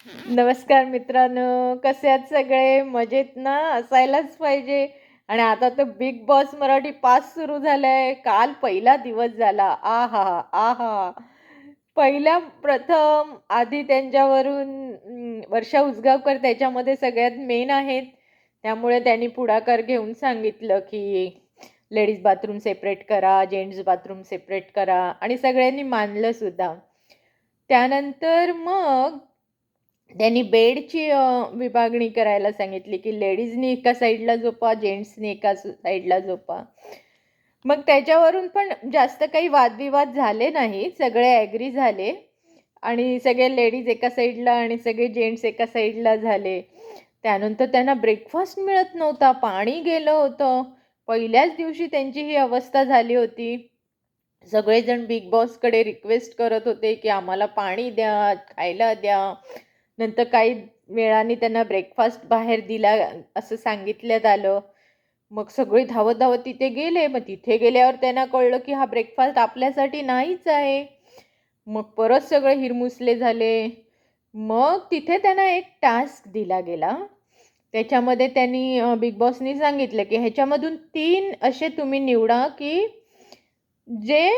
नमस्कार मित्रांनो, कसे आहात सगळे? मजेत ना? असायलाच पाहिजे. आणि आता तर बिग बॉस मराठी 5 सुरू झालंय. काल पहिला दिवस झाला. आहाहा! आहा! पहिल्या प्रथम आधी त्यांच्यावरून वर्षा उसगावकर त्याच्यामध्ये सगळ्यात मेन आहेत. त्यामुळे त्यांनी पुढाकार घेऊन सांगितलं, की लेडीज बाथरूम सेपरेट करा, जेंट्स बाथरूम सेपरेट करा आणि सगळ्यांनी मानलं सुद्धा. त्यानंतर मग त्यांनी बेडची विभागणी करायला सांगितली, की लेडीजनी एका साईडला झोपा, जेंट्सनी एका साईडला झोपा. मग त्याच्यावरून पण जास्त काही वादविवाद झाले नाही. सगळे ॲग्री झाले आणि सगळे लेडीज एका साईडला आणि सगळे जेंट्स एका साईडला झाले. त्यानंतर त्यांना ब्रेकफास्ट मिळत नव्हता, पाणी गेलं होतं. पहिल्याच दिवशी त्यांची ही अवस्था झाली होती. सगळेजण बिग बॉसकडे रिक्वेस्ट करत होते, की आम्हाला पाणी द्या, खायला द्या. नंतर काही वेळाने त्यांना ब्रेकफास्ट बाहेर दिला असं सांगितण्यात आलं. मग सगळे धावत-धावत तिथे गेले. मग तिथे गेल्यावर त्यांना कळलं, की हा ब्रेकफास्ट आपल्यासाठी नाहीच आहे. मग परत सगळे हिरमुसले झाले. मग तिथे त्यांना एक टास्क दिला गेला. त्याच्यामध्ये त्यांनी बिग बॉसनी सांगितलं, की ह्याच्यामधून 3 असे तुम्ही निवडा, की जे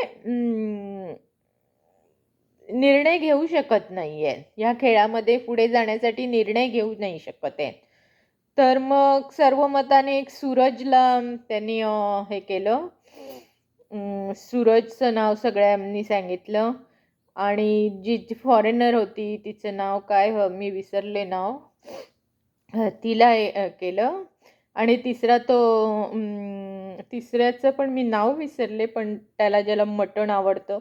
निर्णय घेऊ शकत नाहीयेत. ह्या खेळामध्ये पुढे जाण्यासाठी निर्णय घेऊ नाही शकत आहेत. तर मग सर्वमताने एक सूरजला त्यांनी हे केलं. सूरजचं नाव सगळ्यांनी सांगितलं आणि जी फॉरेनर होती तिचं नाव काय मी विसरले नाव. तिला केलं आणि तिसरा तो तिसऱ्याचं पण मी नाव विसरले, पण त्याला ज्याला मटण आवडतं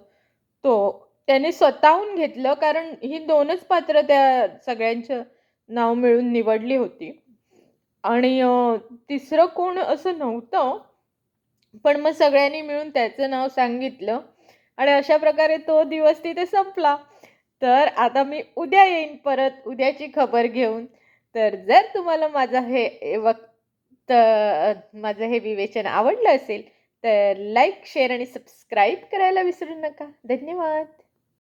तो. त्याने स्वतःहून घेतलं कारण ही 2च पात्र त्या सगळ्यांचं नाव मिळून निवडली होती. आणि तिसरं कोण असं नव्हतं. पण मग सगळ्यांनी मिळून त्याचं नाव सांगितलं आणि अशा प्रकारे तो दिवस तिथे संपला. तर आता मी उद्या येईन परत उद्याची खबर घेऊन. तर जर तुम्हाला माझं हे विवेचन आवडलं असेल, तर लाईक, शेअर आणि सबस्क्राईब करायला विसरू नका. धन्यवाद.